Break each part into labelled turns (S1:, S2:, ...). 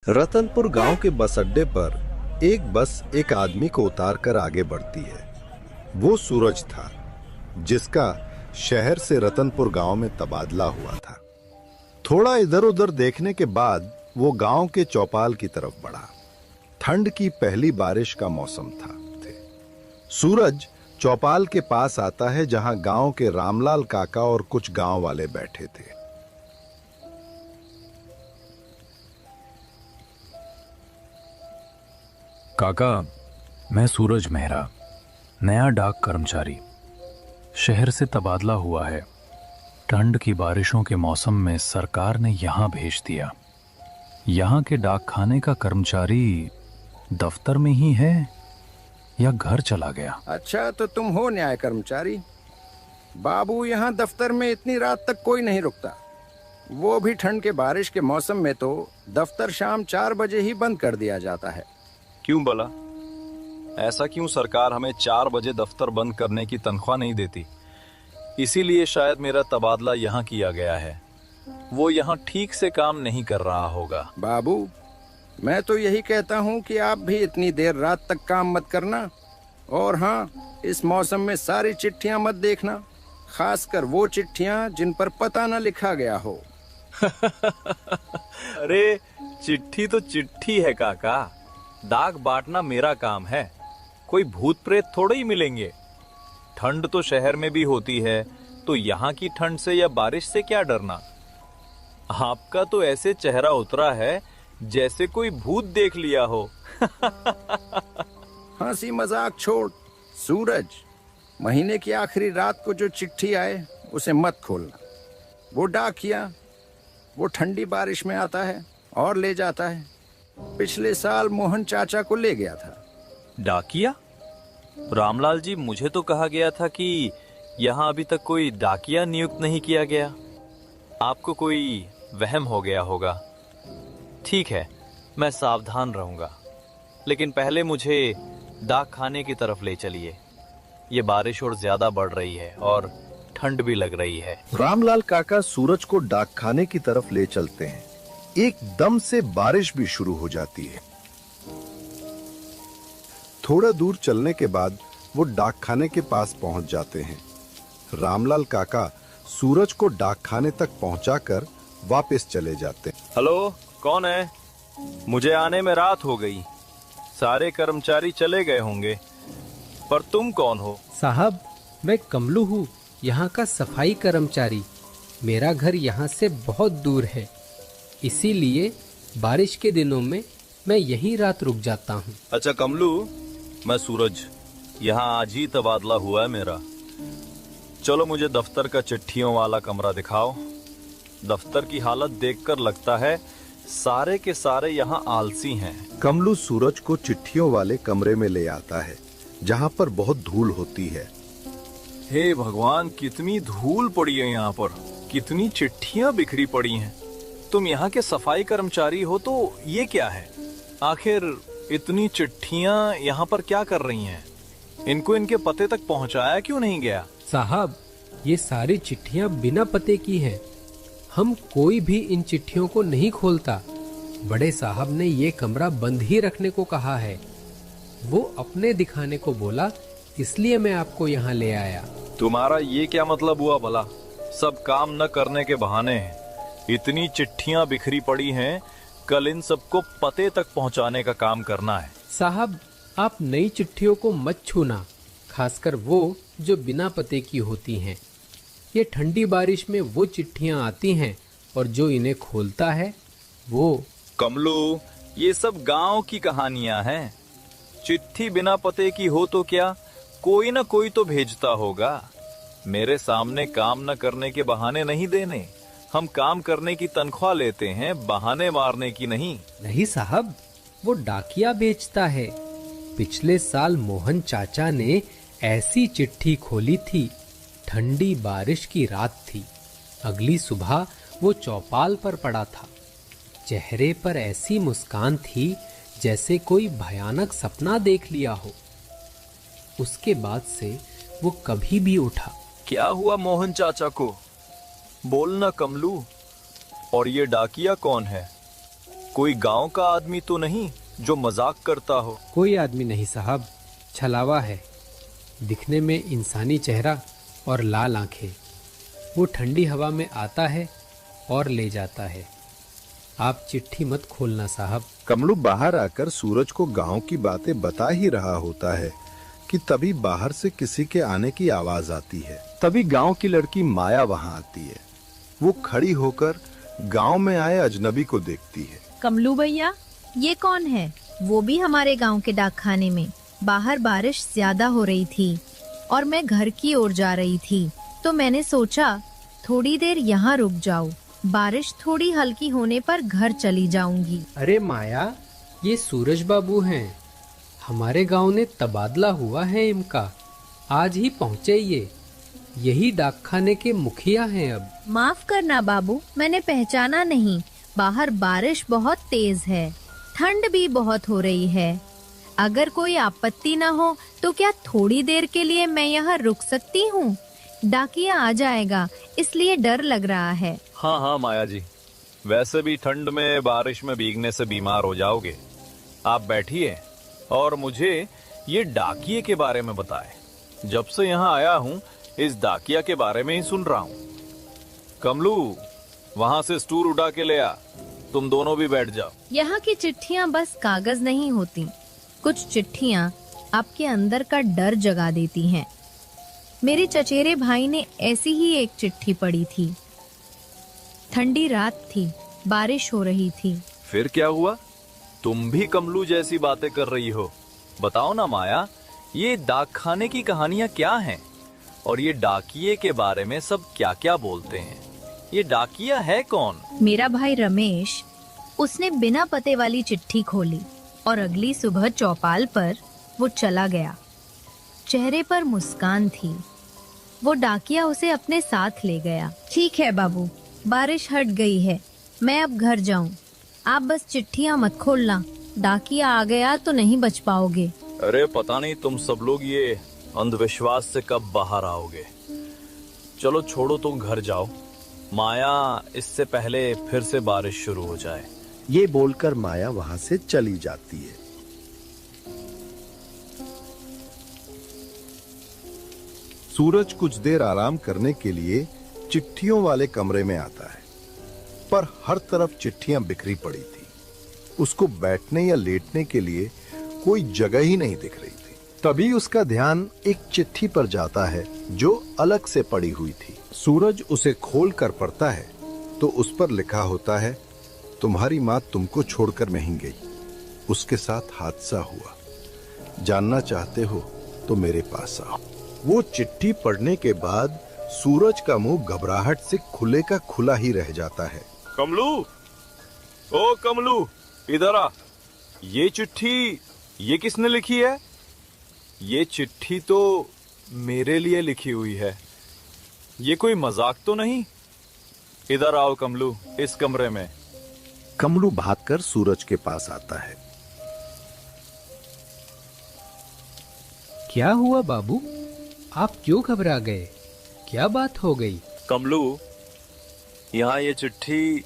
S1: रतनपुर गांव के बस अड्डे पर एक बस एक आदमी को उतार कर आगे बढ़ती है। वो सूरज था, जिसका शहर से रतनपुर गांव में तबादला हुआ था। थोड़ा इधर उधर देखने के बाद वो गांव के चौपाल की तरफ बढ़ा। ठंड की पहली बारिश का मौसम था। सूरज चौपाल के पास आता है, जहां गांव के रामलाल काका और कुछ गांव वाले बैठे थे।
S2: काका, मैं सूरज मेहरा, नया डाक कर्मचारी। शहर से तबादला हुआ है। ठंड की बारिशों के मौसम में सरकार ने यहाँ भेज दिया। यहाँ के डाक खाने का कर्मचारी दफ्तर में ही है या घर चला गया?
S3: अच्छा, तो तुम हो न्याय कर्मचारी। बाबू, यहाँ दफ्तर में इतनी रात तक कोई नहीं रुकता। वो भी ठंड के बारिश के मौसम में तो दफ्तर शाम 4 बजे ही बंद कर दिया जाता है।
S4: क्यों भला? ऐसा क्यों सरकार हमें 4 बजे दफ्तर बंद करने की तनख्वाह नहीं देती? इसीलिए शायद मेरा तबादला यहाँ किया गया है। वो यहाँ ठीक से काम नहीं कर रहा होगा।
S3: बाबू, मैं तो यही कहता हूँ कि आप भी इतनी देर रात तक काम मत करना। और हाँ, इस मौसम में सारी चिट्ठियाँ मत देखना, खासकर वो चिट्ठियाँ जिन पर पता न लिखा गया हो।
S4: अरे, चिट्ठी तो चिट्ठी है काका। डाक बांटना मेरा काम है। कोई भूत प्रेत थोड़े ही मिलेंगे। ठंड तो शहर में भी होती है, तो यहाँ की ठंड से या बारिश से क्या डरना? आपका तो ऐसे चेहरा उतरा है जैसे कोई भूत देख लिया हो।
S3: हंसी मजाक छोड़ सूरज, महीने की आखिरी रात को जो चिट्ठी आए उसे मत खोलना। वो डाकिया वो ठंडी बारिश में आता है और ले जाता है। पिछले साल मोहन चाचा को ले गया था।
S4: डाकिया? रामलाल जी, मुझे तो कहा गया था कि यहाँ अभी तक कोई डाकिया नियुक्त नहीं किया गया। आपको कोई वहम हो गया होगा। ठीक है, मैं सावधान रहूंगा, लेकिन पहले मुझे डाक खाने की तरफ ले चलिए। ये बारिश और ज्यादा बढ़ रही है और ठंड भी लग रही है।
S1: रामलाल काका सूरज को डाक खाने की तरफ ले चलते हैं। एकदम से बारिश भी शुरू हो जाती है। थोड़ा दूर चलने के बाद वो डाक खाने के पास पहुंच जाते हैं। रामलाल काका सूरज को डाक खाने तक पहुंचाकर वापस चले जाते हैं।
S4: हेलो, कौन है? मुझे आने में रात हो गई। सारे कर्मचारी चले गए होंगे, पर तुम कौन हो?
S5: साहब, मैं कमलू हूँ, यहाँ का सफाई कर्मचारी। मेरा घर यहाँ से बहुत दूर है, इसीलिए बारिश के दिनों में मैं यहीं रात रुक जाता हूँ।
S4: अच्छा कमलू, मैं सूरज, यहाँ आज ही तबादला हुआ है मेरा। चलो मुझे दफ्तर का चिट्ठियों वाला कमरा दिखाओ। दफ्तर की हालत देखकर लगता है सारे के सारे यहाँ आलसी हैं।
S1: कमलू सूरज को चिट्ठियों वाले कमरे में ले आता है, जहाँ पर बहुत धूल होती है।
S4: हे भगवान, कितनी धूल पड़ी है यहाँ पर, कितनी चिट्ठियाँ बिखरी पड़ी हैं। तुम यहाँ के सफाई कर्मचारी हो तो ये क्या है? आखिर इतनी चिट्ठियाँ यहाँ पर क्या कर रही हैं? इनको इनके पते तक पहुँचाया क्यों नहीं गया?
S5: साहब, ये सारी चिट्ठियाँ बिना पते की हैं। हम कोई भी इन चिट्ठियों को नहीं खोलता। बड़े साहब ने ये कमरा बंद ही रखने को कहा है। वो अपने दिखाने को बोला, इसलिए मैं आपको यहाँ ले आया।
S4: तुम्हारा ये क्या मतलब हुआ भला? सब काम न करने के बहाने हैं। इतनी चिट्ठियाँ बिखरी पड़ी हैं, कल इन सबको पते तक पहुँचाने का काम करना है।
S5: साहब, आप नई चिट्ठियों को मत छूना, खासकर वो जो बिना पते की होती हैं। ये ठंडी बारिश में वो चिट्ठियाँ आती हैं और जो इन्हें खोलता है वो।
S4: कमलू, ये सब गांव की कहानियां हैं। चिट्ठी बिना पते की हो तो क्या, कोई ना कोई तो भेजता होगा। मेरे सामने काम न करने के बहाने नहीं देने। हम काम करने की तनख्वाह लेते हैं, बहाने मारने की नहीं।
S5: नहीं साहब, वो डाकिया बेचता है। पिछले साल मोहन चाचा ने ऐसी चिट्ठी खोली थी। ठंडी बारिश की रात थी। अगली सुबह वो चौपाल पर पड़ा था। चेहरे पर ऐसी मुस्कान थी जैसे कोई भयानक सपना देख लिया हो। उसके बाद से वो कभी भी उठा।
S4: क्या हुआ मोहन चाचा को? बोलना कमलू। और ये डाकिया कौन है? कोई गांव का आदमी तो नहीं जो मजाक करता हो?
S5: कोई आदमी नहीं साहब, छलावा है। दिखने में इंसानी चेहरा और लाल आंखें। वो ठंडी हवा में आता है और ले जाता है। आप चिट्ठी मत खोलना साहब।
S1: कमलू बाहर आकर सूरज को गांव की बातें बता ही रहा होता है कि तभी बाहर से किसी के आने की आवाज आती है। तभी गांव की लड़की माया वहां आती है। वो खड़ी होकर गांव में आए अजनबी को देखती है।
S6: कमलू भैया, ये कौन है? वो भी हमारे गांव के डाकखाने में। बाहर बारिश ज्यादा हो रही थी और मैं घर की ओर जा रही थी, तो मैंने सोचा थोड़ी देर यहाँ रुक जाऊं। बारिश थोड़ी हल्की होने पर घर चली जाऊंगी।
S5: अरे माया, ये सूरज बाबू हैं। हमारे गांव ने तबादला हुआ है इनका। आज ही पहुँचे ये। यही डाकखाने के मुखिया हैं अब।
S6: माफ करना बाबू, मैंने पहचाना नहीं। बाहर बारिश बहुत तेज है, ठंड भी बहुत हो रही है। अगर कोई आपत्ति न हो तो क्या थोड़ी देर के लिए मैं यहाँ रुक सकती हूँ? डाकिया आ जाएगा, इसलिए डर लग रहा है।
S4: हाँ हाँ माया जी, वैसे भी ठंड में बारिश में भीगने से बीमार हो जाओगे। आप बैठिए और मुझे ये डाकिये के बारे में बताएं। जब से यहाँ आया हूँ इस डाकिया के बारे में ही सुन रहा हूँ। कमलू, वहाँ से स्टूल उठा के ले आ। तुम दोनों भी बैठ जाओ।
S6: यहाँ की चिट्ठियाँ बस कागज नहीं होती। कुछ चिट्ठियाँ आपके अंदर का डर जगा देती हैं। मेरे चचेरे भाई ने ऐसी ही एक चिट्ठी पढ़ी थी। ठंडी रात थी, बारिश हो रही थी।
S4: फिर क्या हुआ? तुम भी कमलू जैसी बातें कर रही हो। बताओ ना माया, ये डाकखाने की कहानियाँ क्या हैं? और ये डाकिये के बारे में सब क्या क्या बोलते हैं? ये डाकिया है कौन?
S6: मेरा भाई रमेश। उसने बिना पते वाली चिट्ठी खोली और अगली सुबह चौपाल पर वो चला गया। चेहरे पर मुस्कान थी। वो डाकिया उसे अपने साथ ले गया। ठीक है बाबू, बारिश हट गई है, मैं अब घर जाऊं। आप बस चिट्ठियां मत खोलना, डाकिया आ गया तो नहीं बच पाओगे।
S4: अरे पता नहीं तुम सब लोग ये अंधविश्वास से कब बाहर आओगे। चलो छोड़ो, तुम घर जाओ। माया, इससे पहले फिर से बारिश शुरू हो जाए।
S1: ये बोलकर माया वहां से चली जाती है। सूरज कुछ देर आराम करने के लिए चिट्ठियों वाले कमरे में आता है, पर हर तरफ चिट्ठियां बिखरी पड़ी थी। उसको बैठने या लेटने के लिए कोई जगह ही नहीं दिख रही थी। तभी उसका ध्यान एक चिट्ठी पर जाता है जो अलग से पड़ी हुई थी। सूरज उसे खोल कर पढ़ता है तो उस पर लिखा होता है, तुम्हारी माँ तुमको छोड़कर नहीं गई, उसके साथ हादसा हुआ। जानना चाहते हो तो मेरे पास आओ। वो चिट्ठी पढ़ने के बाद सूरज का मुंह घबराहट से खुले का खुला ही रह जाता है।
S4: कमलू, ओ कमलू, इधर आ। ये चिट्ठी ये किसने लिखी है? ये चिट्ठी तो मेरे लिए लिखी हुई है। ये कोई मजाक तो नहीं? इधर आओ कमलू, इस कमरे में।
S1: कमलू भागकर सूरज के पास आता है।
S5: क्या हुआ बाबू? आप क्यों घबरा गए? क्या बात हो गई?
S4: कमलू, यहाँ ये चिट्ठी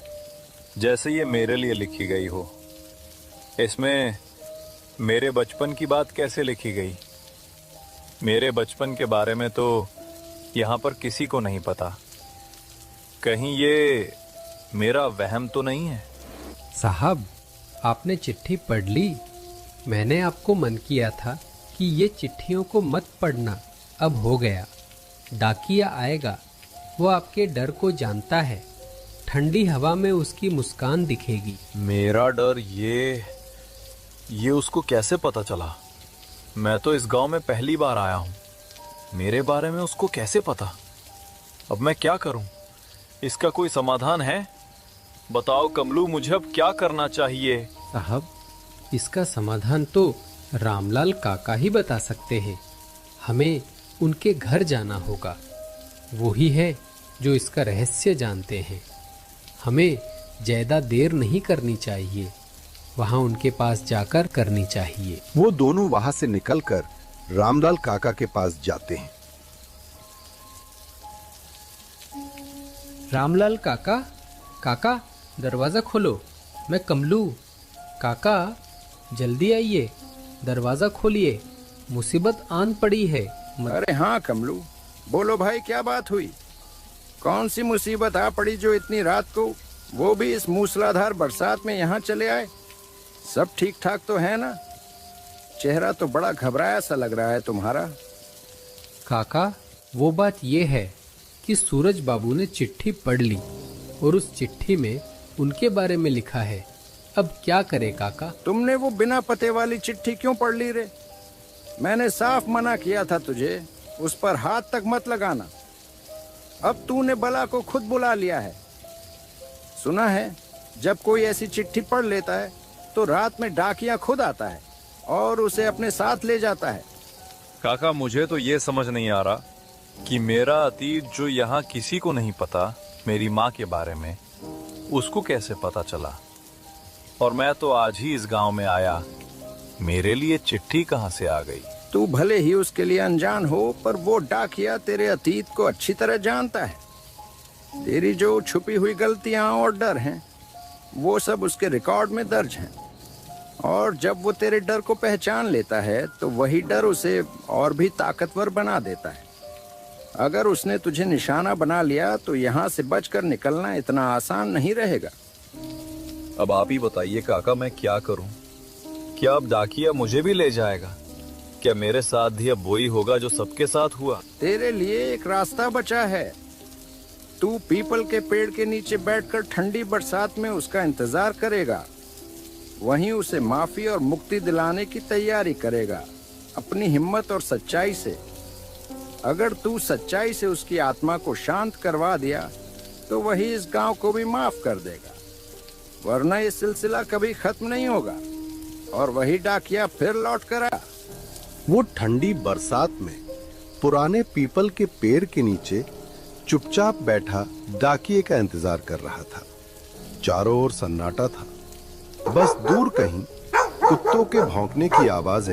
S4: जैसे ये मेरे लिए लिखी गई हो। इसमें मेरे बचपन की बात कैसे लिखी गई? मेरे बचपन के बारे में तो यहाँ पर किसी को नहीं पता। कहीं ये मेरा वहम तो नहीं है?
S5: साहब, आपने चिट्ठी पढ़ ली। मैंने आपको मन किया था कि ये चिट्ठियों को मत पढ़ना। अब हो गया। डाकिया आएगा, वो आपके डर को जानता है। ठंडी हवा में उसकी मुस्कान दिखेगी।
S4: मेरा डर ये उसको कैसे पता चला? मैं तो इस गांव में पहली बार आया हूँ। मेरे बारे में उसको कैसे पता? अब मैं क्या करूं? इसका कोई समाधान है? बताओ कमलू, मुझे अब क्या करना चाहिए?
S5: साहब, इसका समाधान तो रामलाल काका ही बता सकते हैं। हमें उनके घर जाना होगा। वो ही है जो इसका रहस्य जानते हैं। हमें ज्यादा देर नहीं करनी चाहिए, वहाँ उनके पास जाकर करनी चाहिए।
S1: वो दोनों वहां से निकलकर रामलाल काका के पास जाते हैं।
S5: रामलाल काका, काका दरवाजा खोलो। मैं कमलू। काका जल्दी आइए, दरवाजा खोलिए, मुसीबत आन पड़ी है।
S3: अरे हाँ कमलू, बोलो भाई, क्या बात हुई? कौन सी मुसीबत आ पड़ी जो इतनी रात को, वो भी इस मूसलाधार बरसात में यहाँ चले आए? सब ठीक ठाक तो है ना? चेहरा तो बड़ा घबराया सा लग रहा है तुम्हारा।
S5: काका वो बात ये है कि सूरज बाबू ने चिट्ठी पढ़ ली और उस चिट्ठी में उनके बारे में लिखा है। अब क्या करे काका?
S3: तुमने वो बिना पते वाली चिट्ठी क्यों पढ़ ली रे? मैंने साफ मना किया था तुझे उस पर हाथ तक मत लगाना। अब तूने बला को खुद बुला लिया है। सुना है जब कोई ऐसी चिट्ठी पढ़ लेता है तो रात में डाकिया खुद आता है और उसे अपने साथ ले जाता है।
S4: काका मुझे तो ये समझ नहीं आ रहा कि मेरा अतीत जो यहाँ किसी को नहीं पता, मेरी माँ के बारे में, उसको कैसे पता चला? और मैं तो आज ही इस गांव में आया, मेरे लिए चिट्ठी कहाँ से आ गई?
S3: तू भले ही उसके लिए अनजान हो, पर वो डाकिया तेरे अतीत को अच्छी तरह जानता है। तेरी जो छुपी हुई गलतियां और डर हैं, वो सब उसके रिकॉर्ड में दर्ज हैं। और जब वो तेरे डर को पहचान लेता है तो वही डर उसे और भी ताकतवर बना देता है। अगर उसने तुझे निशाना बना लिया तो यहाँ से बचकर निकलना इतना आसान नहीं रहेगा।
S4: अब आप ही बताइए काका, मैं क्या करूं? क्या अब डाकिया मुझे भी ले जाएगा? क्या मेरे साथ भी अब वही होगा जो सबके साथ हुआ?
S3: तेरे लिए एक रास्ता बचा है। तू पीपल के पेड़ के नीचे बैठकर ठंडी बरसात में उसका इंतजार करेगा। वहीं उसे माफी और मुक्ति दिलाने की तैयारी करेगा, अपनी हिम्मत और सच्चाई से। अगर तू सच्चाई से उसकी आत्मा को शांत करवा दिया तो वही इस गांव को भी माफ कर देगा, वरना ये सिलसिला कभी खत्म नहीं होगा और वही डाकिया फिर लौट कर आया।
S1: वो ठंडी बरसात में पुराने पीपल के पेड़ के नीचे चुपचाप बैठा डाकिये का इंतजार कर रहा था। चारों ओर सन्नाटा था, बस दूर कहीं कुत्तों के भौंकने की आवाजें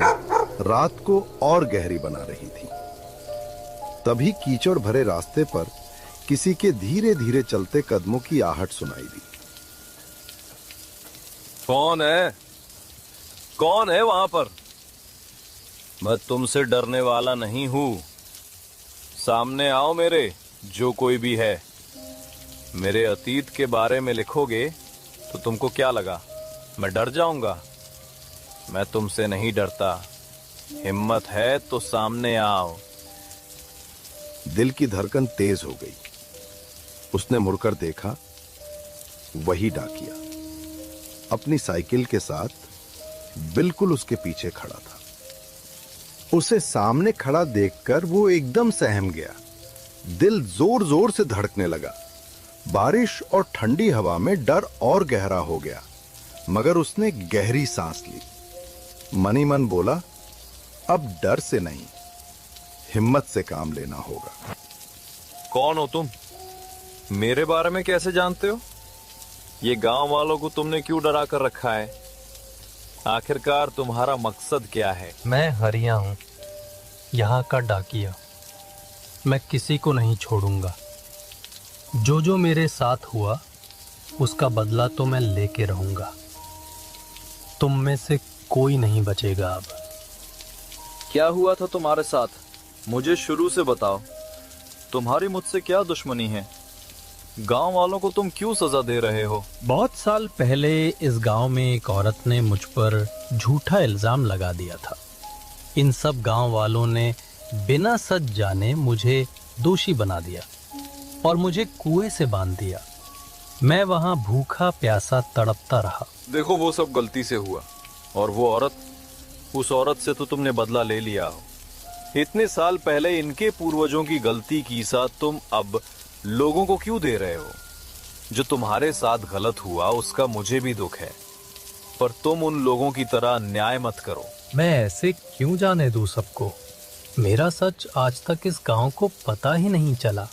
S1: रात को और गहरी बना रही थी। तभी कीचड़ भरे रास्ते पर किसी के धीरे धीरे चलते कदमों की आहट सुनाई दी।
S4: कौन है? कौन है वहां पर? मैं तुमसे डरने वाला नहीं हूं। सामने आओ मेरे, जो कोई भी है। मेरे अतीत के बारे में लिखोगे तो तुमको क्या लगा, मैं डर जाऊंगा? मैं तुमसे नहीं डरता। हिम्मत है तो सामने आओ।
S1: दिल की धड़कन तेज हो गई। उसने मुड़कर देखा, वही डाकिया अपनी साइकिल के साथ बिल्कुल उसके पीछे खड़ा था। उसे सामने खड़ा देखकर वो एकदम सहम गया। दिल जोर जोर से धड़कने लगा। बारिश और ठंडी हवा में डर और गहरा हो गया, मगर उसने गहरी सांस ली। मनी मन बोला, अब डर से नहीं, हिम्मत से काम लेना होगा।
S4: कौन हो तुम? मेरे बारे में कैसे जानते हो? ये गांव वालों को तुमने क्यों डरा कर रखा है? आखिरकार तुम्हारा मकसद क्या है?
S2: मैं हरिया हूँ, यहाँ का डाकिया। मैं किसी को नहीं छोड़ूंगा। जो मेरे साथ हुआ उसका बदला तो मैं लेके रहूंगा। तुम में से कोई नहीं बचेगा अब।
S4: क्या हुआ था तुम्हारे साथ? मुझे शुरू से बताओ। तुम्हारी मुझसे क्या दुश्मनी है? गांव वालों को तुम क्यों सजा दे रहे हो?
S2: बहुत साल पहले इस गांव में एक औरत ने मुझ पर झूठा इल्जाम लगा दिया था। इन सब गांव वालों ने बिना सच जाने मुझे दोषी बना दिया और मुझे कुएं से बांध दिया। मैं वहां भूखा प्यासा तड़पता रहा।
S4: देखो, वो सब गलती से हुआ, और वो औरत, उस औरत से तो तुमने बदला ले लिया हो। इतने साल पहले इनके पूर्वजों की गलती की साथ तुम अब लोगों को क्यों दे रहे हो? जो तुम्हारे साथ गलत हुआ उसका मुझे भी दुख है, पर तुम उन लोगों की तरह न्याय मत करो।
S2: मैं ऐसे क्यों जाने दूं सबको? मेरा सच आज तक इस गांव को पता ही नहीं चला।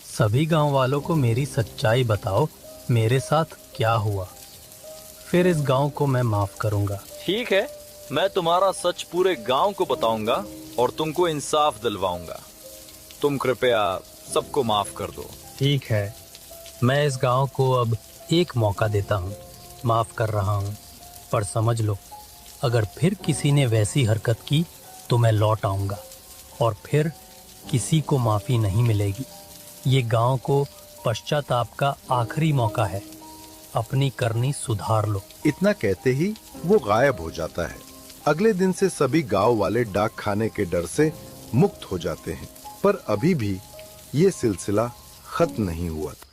S2: सभी गांव वालों को मेरी सच्चाई बताओ, मेरे साथ क्या हुआ। फिर इस गांव को मैं माफ करूंगा।
S4: ठीक है, मैं तुम्हारा सच पूरे गांव को बताऊंगा और तुमको इंसाफ दिलवाऊंगा। तुम कृपया सबको माफ कर दो।
S2: ठीक है, मैं इस गांव को अब एक मौका देता हूँ।
S7: माफ कर रहा हूँ, पर समझ लो, अगर फिर किसी ने वैसी हरकत की तो मैं लौट आऊँगा और फिर किसी को माफ़ी नहीं मिलेगी। ये गांव को पश्चाताप का आखिरी मौका है, अपनी करनी सुधार लो।
S1: इतना कहते ही वो गायब हो जाता है। अगले दिन से सभी गांव वाले डाक खाने के डर से मुक्त हो जाते हैं, पर अभी भी ये सिलसिला खत्म नहीं हुआ था।